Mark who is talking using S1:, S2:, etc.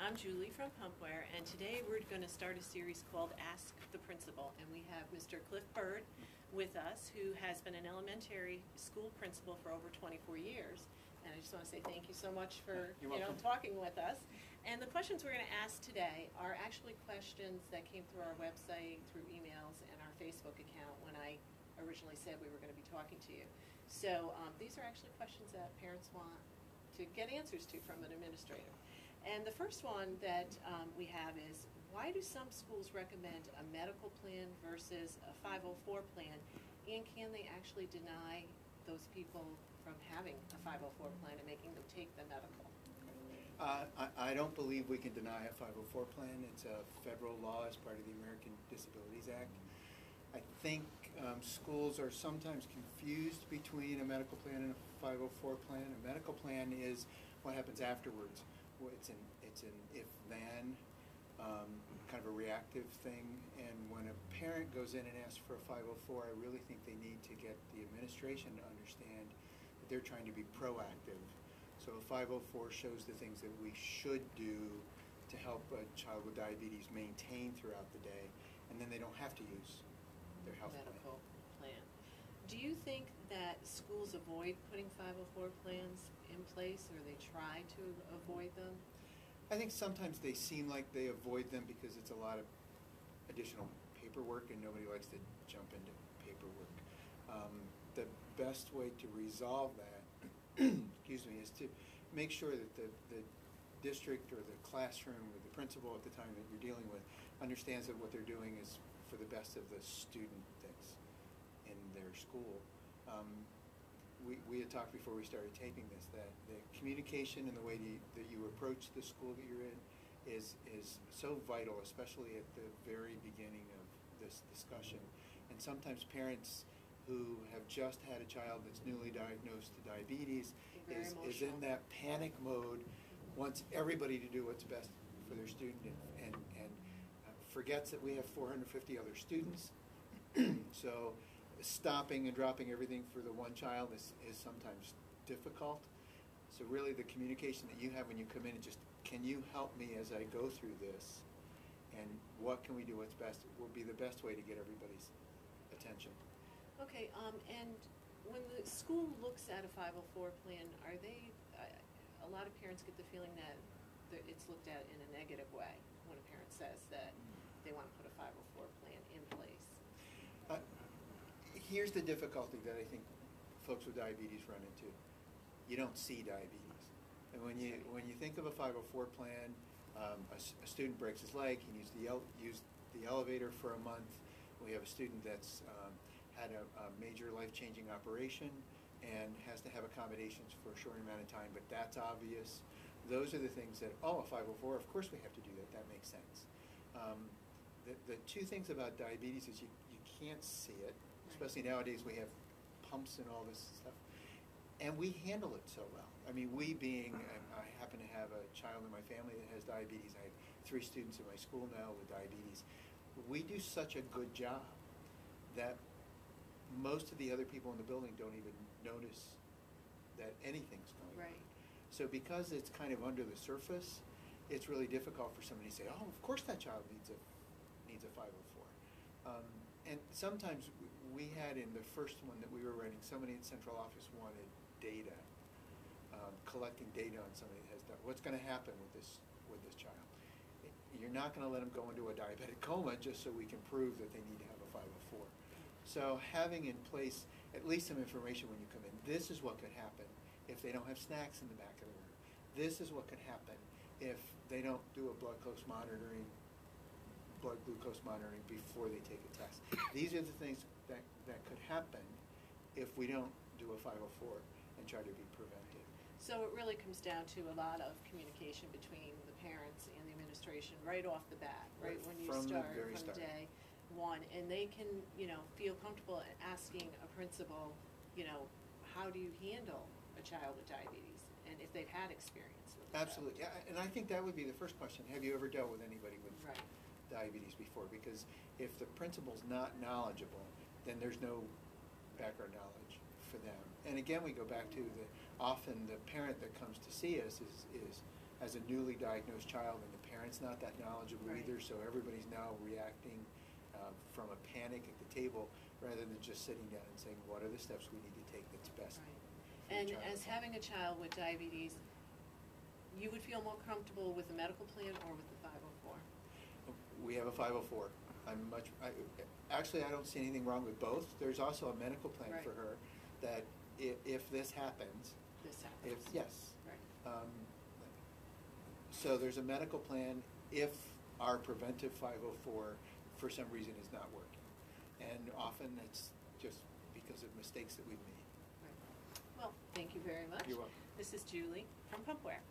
S1: I'm Julie from Pumpware, and today we're going to start a series called Ask the Principal, and we have Mr. Cliff Bird with us, who has been an elementary school principal for over 24 years. And I just want to say thank you so much for talking with us. And the questions we're going to ask today are actually questions that came through our website, through emails, and our Facebook account when I originally said we were going to be talking to you. So these are actually questions that parents want to get answers to from an administrator. And the first one that we have is, why do some schools recommend a medical plan versus a 504 plan, and can they actually deny those people from having a 504 plan and making them take the medical?
S2: I don't believe we can deny a 504 plan. It's a federal law as part of the American Disabilities Act. I think schools are sometimes confused between a medical plan and a 504 plan. A medical plan is what happens afterwards. It's an if-then, kind of a reactive thing. And when a parent goes in and asks for a 504, I really think they need to get the administration to understand that they're trying to be proactive. So a 504 shows the things that we should do to help a child with diabetes maintain throughout the day, and then they don't have to use their health
S1: medical plan. Do you think that schools avoid putting 504 plans in place, or they try to avoid them?
S2: I think sometimes they seem like they avoid them because it's a lot of additional paperwork, and nobody likes to jump into paperwork. The best way to resolve that excuse me, is to make sure that the district or the classroom or the principal at the time that you're dealing with understands that what they're doing is for the best of the student that's in their school. We had talked before we started taping this that the communication and the way that you approach the school that you're in is so vital, especially at the very beginning of this discussion. And sometimes parents who have just had a child that's newly diagnosed with diabetes is in that panic mode, wants everybody to do what's best for their student, and forgets that we have 450 other students. So stopping and dropping everything for the one child is sometimes difficult. So really the communication that you have when you come in and just, can you help me as I go through this, and what can we do what's best, will be the best way to get everybody's attention.
S1: Okay, and when the school looks at a 504 plan, are they, a lot of parents get the feeling that it's looked at in a negative way when a parent says that they want to put a 504 plan in place.
S2: Here's the difficulty that I think folks with diabetes run into. You don't see diabetes. And when you think of a 504 plan, a student breaks his leg, he needs to use the elevator for a month. We have a student that's had a major life-changing operation and has to have accommodations for a short amount of time, but that's obvious. Those are the things that, a 504, of course we have to do that. That makes sense. The two things about diabetes is you can't see it, especially nowadays we have pumps and all this stuff, and we handle it so well. I mean, I happen to have a child in my family that has diabetes. I have 3 students in my school now with diabetes. We do such a good job that most of the other people in the building don't even notice that anything's going on. So because it's kind of under the surface, it's really difficult for somebody to say, oh, of course that child needs a 504. And sometimes we had in the first one that we were writing, somebody in central office wanted data, collecting data on somebody that has done. What's going to happen with this child? You're not going to let them go into a diabetic coma just so we can prove that they need to have a 504. So having in place at least some information when you come in, this is what could happen if they don't have snacks in the back of the room. This is what could happen if they don't do a blood glucose monitoring before they take a test. These are the things that could happen if we don't do a 504 and try to be preventive.
S1: So it really comes down to a lot of communication between the parents and the administration right off the bat, right when you start from day one, and they can, feel comfortable asking a principal, how do you handle a child with diabetes, and if they've had experience with it.
S2: Absolutely, yeah, and I think that would be the first question. Have you ever dealt with anybody with diabetes before? Because if the principal's not knowledgeable, then there's no background knowledge for them. And again, we go back to often the parent that comes to see us is as a newly diagnosed child, and the parent's not that knowledgeable
S1: Right.
S2: either, so everybody's now reacting from a panic at the table rather than just sitting down and saying, what are the steps we need to take that's best
S1: Right.
S2: for the
S1: And
S2: child?
S1: as having a child with diabetes, you would feel more comfortable with the medical plan or with the 504?
S2: We have a 504. Actually, I don't see anything wrong with both. There's also a medical plan
S1: Right.
S2: for her that if this happens,
S1: This happens.
S2: yes.
S1: Right.
S2: So there's a medical plan if our preventive 504 for some reason is not working. And often it's just because of mistakes that we've made.
S1: Right. Well, thank you very much.
S2: You're welcome.
S1: This is Julie from Pumpware.